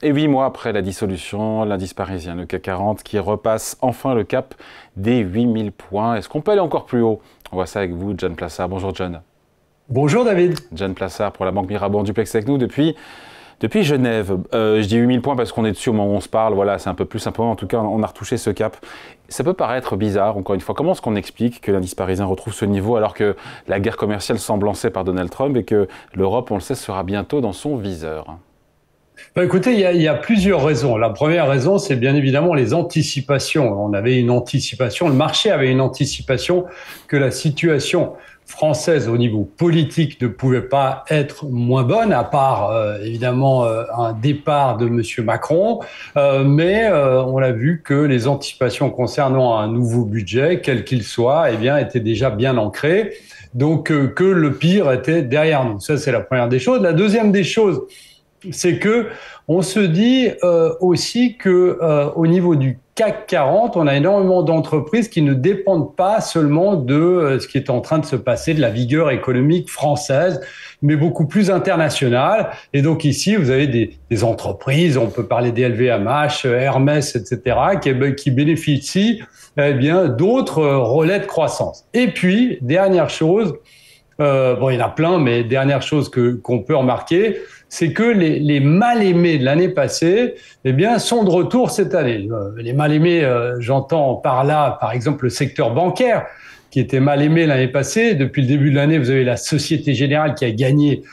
Et 8 mois après la dissolution, l'indice parisien, le CAC 40, qui repasse enfin le cap des 8000 points. Est-ce qu'on peut aller encore plus haut? On voit ça avec vous, John Plassard. Bonjour John. Bonjour David. John Plassard pour la Banque Mirabaud, duplex avec nous depuis Genève. Je dis 8000 points parce qu'on est dessus au moment où on se parle. Voilà, c'est un peu plus simplement. En tout cas, on a retouché ce cap. Ça peut paraître bizarre, encore une fois. Comment est-ce qu'on explique que l'indice parisien retrouve ce niveau alors que la guerre commerciale semble lancée par Donald Trump et que l'Europe, on le sait, sera bientôt dans son viseur? Écoutez, il y a plusieurs raisons. La première raison, c'est bien évidemment les anticipations. On avait une anticipation, le marché avait une anticipation que la situation française au niveau politique ne pouvait pas être moins bonne, à part évidemment un départ de Monsieur Macron. Mais on a vu que les anticipations concernant un nouveau budget, quel qu'il soit, eh bien, étaient déjà bien ancrées. Donc que le pire était derrière nous. Ça, c'est la première des choses. La deuxième des choses, c'est que on se dit aussi que au niveau du CAC 40, on a énormément d'entreprises qui ne dépendent pas seulement de ce qui est en train de se passer, de la vigueur économique française, mais beaucoup plus internationale. Et donc ici, vous avez des entreprises, on peut parler des LVMH, Hermès, etc., qui bénéficient eh bien d'autres relais de croissance. Et puis, dernière chose, il y en a plein, mais dernière chose qu'on peut remarquer, c'est que les mal-aimés de l'année passée, eh bien, sont de retour cette année. Les mal-aimés, j'entends par là, par exemple, le secteur bancaire, qui était mal aimé l'année passée. Depuis le début de l'année, vous avez la Société Générale qui a gagné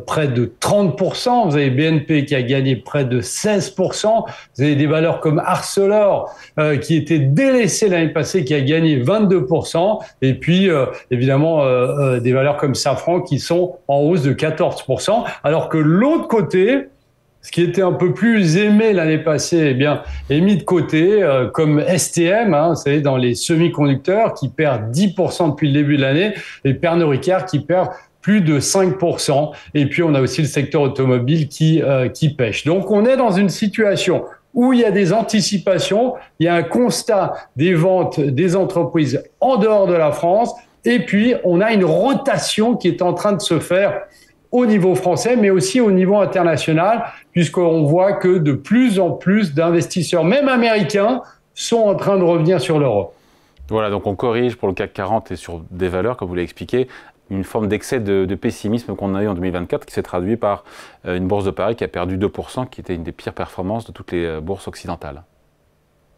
près de 30%. Vous avez BNP qui a gagné près de 16%. Vous avez des valeurs comme Arcelor qui était délaissée l'année passée, qui a gagné 22%. Et puis, évidemment, des valeurs comme Safran qui sont en hausse de 14%. Alors que l'autre côté, ce qui était un peu plus aimé l'année passée, eh bien, est mis de côté, comme STM, vous savez, dans les semi-conducteurs, qui perd 10% depuis le début de l'année, et Pernod Ricard qui perd plus de 5%. Et puis, on a aussi le secteur automobile qui pêche. Donc, on est dans une situation où il y a des anticipations, il y a un constat des ventes des entreprises en dehors de la France, et puis, on a une rotation qui est en train de se faire au niveau français, mais aussi au niveau international, puisqu'on voit que de plus en plus d'investisseurs, même américains, sont en train de revenir sur l'Europe. Voilà, donc on corrige pour le CAC 40 et sur des valeurs, comme vous l'avez expliqué, une forme d'excès de pessimisme qu'on a eu en 2024, qui s'est traduit par une bourse de Paris qui a perdu 2%, qui était une des pires performances de toutes les bourses occidentales.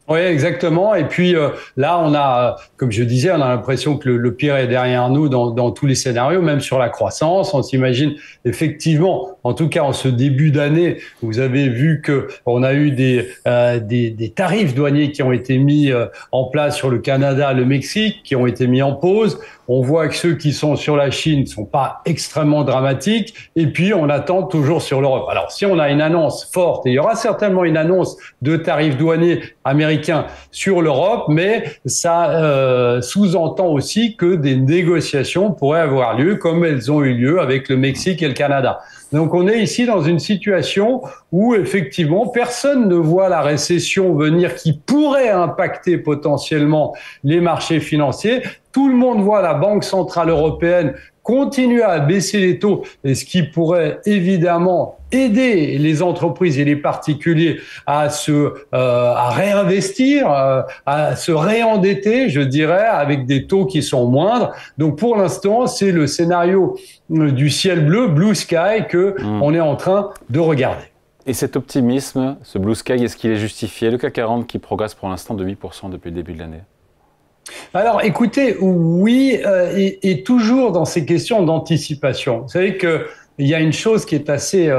Oui, exactement. Et puis là, on a, comme je disais, on a l'impression que le pire est derrière nous dans tous les scénarios, même sur la croissance. On s'imagine effectivement, en tout cas en ce début d'année, vous avez vu que on a eu des tarifs douaniers qui ont été mis en place sur le Canada, le Mexique, qui ont été mis en pause. On voit que ceux qui sont sur la Chine ne sont pas extrêmement dramatiques. Et puis, on attend toujours sur l'Europe. Alors, si on a une annonce forte, et il y aura certainement une annonce de tarifs douaniers américains sur l'Europe, mais ça sous-entend aussi que des négociations pourraient avoir lieu, comme elles ont eu lieu avec le Mexique et le Canada. Donc, on est ici dans une situation où, effectivement, personne ne voit la récession venir qui pourrait impacter potentiellement les marchés financiers. Tout le monde voit la Banque centrale européenne continuer à baisser les taux, et ce qui pourrait évidemment aider les entreprises et les particuliers à réinvestir, à se réendetter, je dirais, avec des taux qui sont moindres. Donc pour l'instant, c'est le scénario du ciel bleu, blue sky, que on est en train de regarder. Et cet optimisme, ce blue sky, est-ce qu'il est justifié? Le CAC 40 qui progresse pour l'instant de 8% depuis le début de l'année. Alors, écoutez, oui, et toujours dans ces questions d'anticipation. Vous savez que il y a une chose qui est assez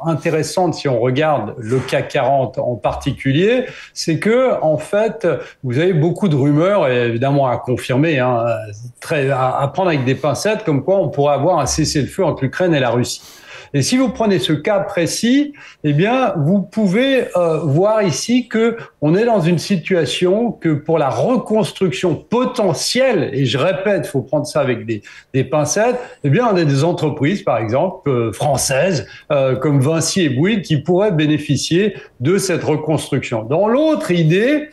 intéressante si on regarde le CAC 40 en particulier, c'est que en fait, vous avez beaucoup de rumeurs, et évidemment à confirmer, à prendre avec des pincettes, comme quoi on pourrait avoir un cessez-le-feu entre l'Ukraine et la Russie. Et si vous prenez ce cas précis, eh bien, vous pouvez voir ici que on est dans une situation que pour la reconstruction potentielle, et je répète, il faut prendre ça avec des pincettes, eh bien, on a des entreprises, par exemple, françaises, comme Vinci et Bouygues, qui pourraient bénéficier de cette reconstruction. Dans l'autre idée,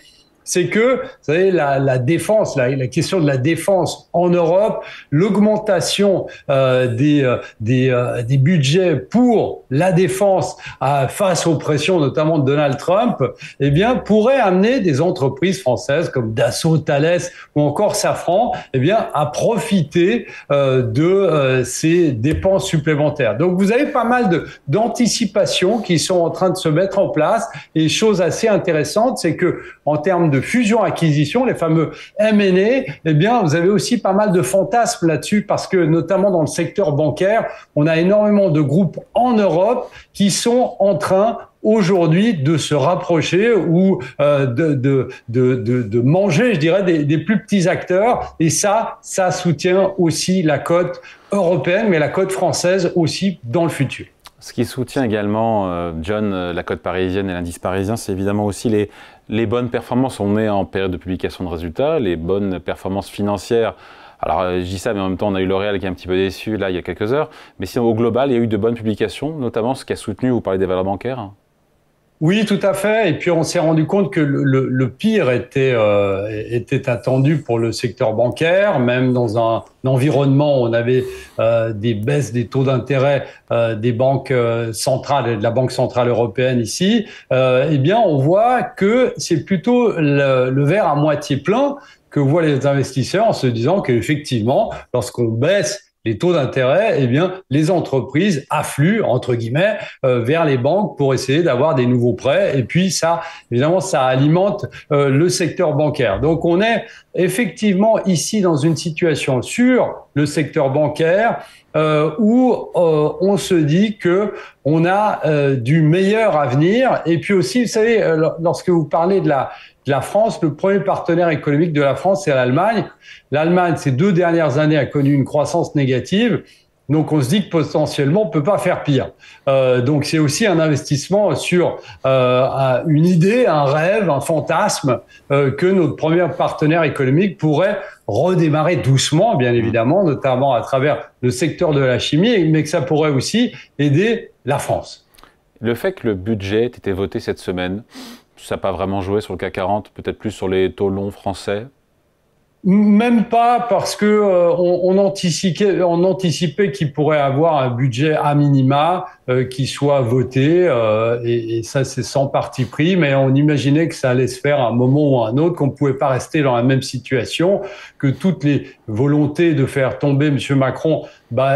c'est que, vous savez, la défense, la question de la défense en Europe, l'augmentation des budgets pour la défense face aux pressions, notamment de Donald Trump, eh bien, pourrait amener des entreprises françaises comme Dassault, Thales ou encore Safran, eh bien, à profiter de ces dépenses supplémentaires. Donc, vous avez pas mal d'anticipations qui sont en train de se mettre en place. Et chose assez intéressante, c'est que en termes de fusion-acquisition, les fameux M&A, eh bien, vous avez aussi pas mal de fantasmes là-dessus parce que, notamment dans le secteur bancaire, on a énormément de groupes en Europe qui sont en train aujourd'hui de se rapprocher ou de manger, je dirais, des plus petits acteurs. Et ça soutient aussi la cote européenne, mais la cote française aussi dans le futur. Ce qui soutient également, John, la cote parisienne et l'indice parisien, c'est évidemment aussi les bonnes performances. On est en période de publication de résultats, les bonnes performances financières. Alors, je dis ça, mais en même temps, on a eu L'Oréal qui est un petit peu déçu, là, il y a quelques heures. Mais sinon, au global, il y a eu de bonnes publications, notamment ce qui a soutenu, vous parlez des valeurs bancaires. Oui, tout à fait. Et puis, on s'est rendu compte que le pire était attendu pour le secteur bancaire, même dans un environnement où on avait des baisses des taux d'intérêt des banques centrales et de la Banque centrale européenne ici. Eh bien, on voit que c'est plutôt le verre à moitié plein que voient les investisseurs en se disant qu'effectivement, lorsqu'on baisse les taux d'intérêt, eh bien, les entreprises affluent, entre guillemets, vers les banques pour essayer d'avoir des nouveaux prêts. Et puis, ça, évidemment, ça alimente le secteur bancaire. Donc, on est effectivement ici dans une situation sur le secteur bancaire où on se dit que on a du meilleur à venir. Et puis aussi, vous savez, lorsque vous parlez de la France, le premier partenaire économique de la France, c'est l'Allemagne. L'Allemagne, ces 2 dernières années, a connu une croissance négative. Donc, on se dit que potentiellement, on peut pas faire pire. Donc, c'est aussi un investissement sur une idée, un rêve, un fantasme que notre premier partenaire économique pourrait redémarrer doucement, bien évidemment, notamment à travers le secteur de la chimie, mais que ça pourrait aussi aider la France. Le fait que le budget ait été voté cette semaine, ça n'a pas vraiment joué sur le CAC 40, peut-être plus sur les taux longs français? Même pas, parce que on anticipait qu'il pourrait avoir un budget à minima qui soit voté, et ça c'est sans parti pris, mais on imaginait que ça allait se faire à un moment ou à un autre, qu'on ne pouvait pas rester dans la même situation, que toutes les volontés de faire tomber M. Macron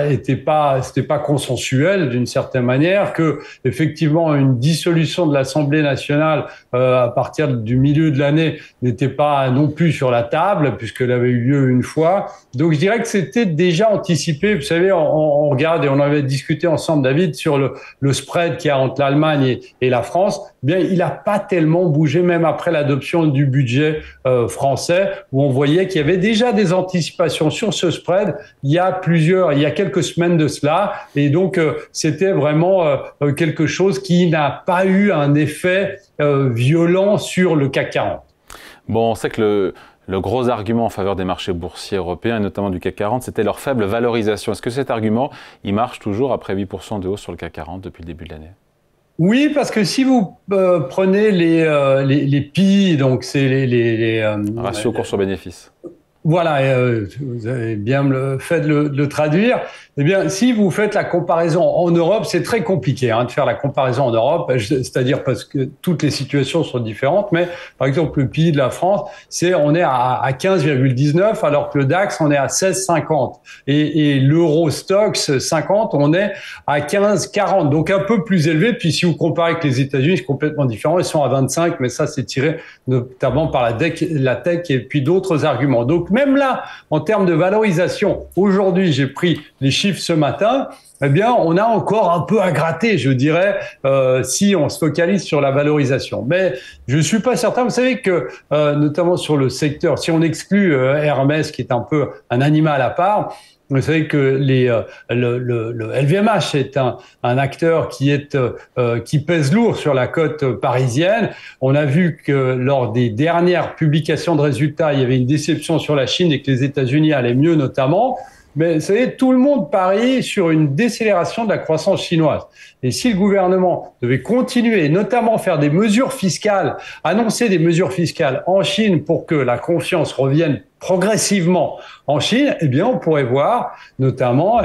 c'était pas consensuel d'une certaine manière, que effectivement une dissolution de l'Assemblée nationale à partir du milieu de l'année n'était pas non plus sur la table puisqu'elle avait eu lieu une fois. Donc je dirais que c'était déjà anticipé. Vous savez, on regarde et on avait discuté ensemble, David, sur le spread qu'il y a entre l'Allemagne et la France. Bien, il n'a pas tellement bougé, même après l'adoption du budget français, où on voyait qu'il y avait déjà des anticipations sur ce spread il y a quelques semaines de cela, et donc c'était vraiment quelque chose qui n'a pas eu un effet violent sur le CAC 40. Bon, on sait que le gros argument en faveur des marchés boursiers européens, et notamment du CAC 40, c'était leur faible valorisation. Est-ce que cet argument, il marche toujours après 8% de hausse sur le CAC 40 depuis le début de l'année? Oui, parce que si vous prenez les PI, donc c'est les ratio cours sur bénéfice. Voilà, vous avez bien fait de le traduire. Eh bien, si vous faites la comparaison en Europe, c'est très compliqué de faire la comparaison en Europe, c'est-à-dire parce que toutes les situations sont différentes. Mais par exemple, le PIB de la France, on est à 15,19, alors que le DAX, on est à 16,50. Et l'Euro Stoxx 50, on est à 15,40, donc un peu plus élevé. Puis si vous comparez avec les États-Unis, c'est complètement différent. Ils sont à 25, mais ça, c'est tiré notamment par la tech et puis d'autres arguments. Donc même là, en termes de valorisation, aujourd'hui, j'ai pris les chiffres ce matin, eh bien, on a encore un peu à gratter, je dirais, si on se focalise sur la valorisation. Mais je suis pas certain. Vous savez que, notamment sur le secteur, si on exclut Hermès, qui est un peu un animal à part, vous savez que le LVMH est un acteur qui pèse lourd sur la cote parisienne. On a vu que lors des dernières publications de résultats, il y avait une déception sur la Chine et que les États-Unis allaient mieux notamment. Mais vous savez, tout le monde parie sur une décélération de la croissance chinoise. Et si le gouvernement devait continuer, notamment faire des mesures fiscales, annoncer des mesures fiscales en Chine pour que la confiance revienne progressivement en Chine, eh bien, on pourrait voir notamment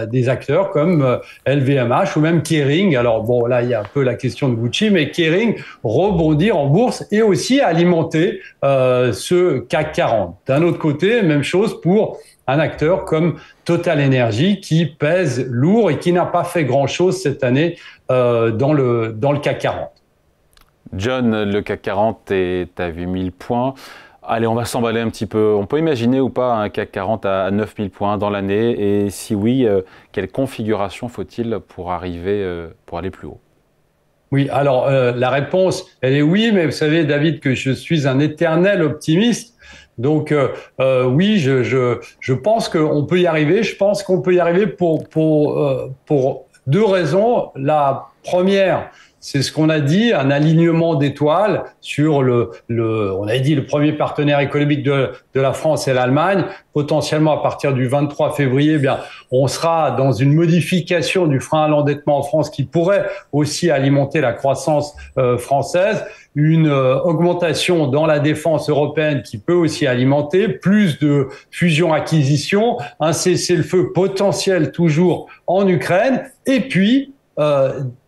des acteurs comme LVMH ou même Kering. Alors bon, là, il y a un peu la question de Gucci, mais Kering rebondir en bourse et aussi alimenter ce CAC 40. D'un autre côté, même chose pour un acteur comme Total Energy qui pèse lourd et qui n'a pas fait grand-chose cette année dans le CAC 40. John, le CAC 40 est à 8000 points. Allez, on va s'emballer un petit peu. On peut imaginer ou pas un CAC 40 à 9000 points dans l'année? Et si oui, quelle configuration faut-il pour arriver, pour aller plus haut? Oui, alors la réponse, elle est oui, mais vous savez, David, que je suis un éternel optimiste. Donc oui, je pense qu'on peut y arriver. Je pense qu'on peut y arriver pour deux raisons. La première, c'est ce qu'on a dit, un alignement d'étoiles sur on a dit le premier partenaire économique de la France et l'Allemagne. Potentiellement, à partir du 23 février, eh bien, on sera dans une modification du frein à l'endettement en France qui pourrait aussi alimenter la croissance française. Une augmentation dans la défense européenne qui peut aussi alimenter, plus de fusion-acquisition, un cessez-le-feu potentiel toujours en Ukraine, et puis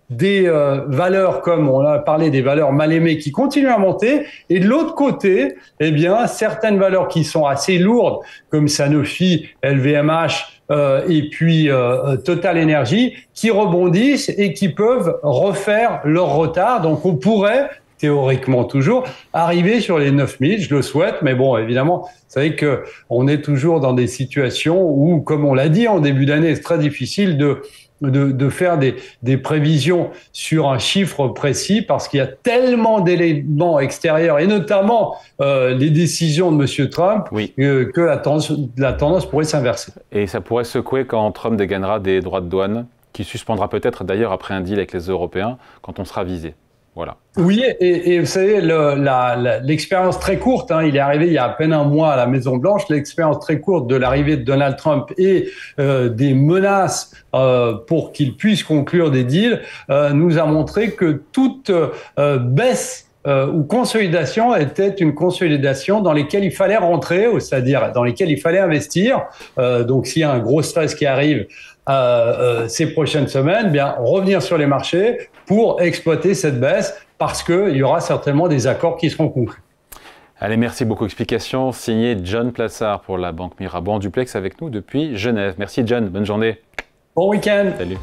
des valeurs comme on a parlé des valeurs mal aimées qui continuent à monter, et de l'autre côté, eh bien certaines valeurs qui sont assez lourdes comme Sanofi, LVMH et puis Total Energy qui rebondissent et qui peuvent refaire leur retard. Donc on pourrait théoriquement toujours, arriver sur les 9000, je le souhaite, mais bon, évidemment, vous savez qu'on est toujours dans des situations où, comme on l'a dit en début d'année, c'est très difficile de faire des prévisions sur un chiffre précis parce qu'il y a tellement d'éléments extérieurs et notamment les décisions de M. Trump que la tendance pourrait s'inverser. Et ça pourrait secouer quand Trump dégainera des droits de douane, qui suspendra peut-être d'ailleurs après un deal avec les Européens, quand on sera visé. Voilà. Oui, et vous savez, l'expérience très courte, il est arrivé il y a à peine un mois à la Maison-Blanche, l'expérience très courte de l'arrivée de Donald Trump et des menaces pour qu'il puisse conclure des deals nous a montré que toute baisse ou consolidation était une consolidation dans lesquelles il fallait rentrer, c'est-à-dire dans lesquelles il fallait investir. Donc s'il y a un gros stress qui arrive ces prochaines semaines, bien revenir sur les marchés pour exploiter cette baisse parce qu'il y aura certainement des accords qui seront conclus. Allez, merci beaucoup. Explication signée John Plassard pour la Banque Mirabaud en duplex avec nous depuis Genève. Merci John, bonne journée. Bon week-end. Salut.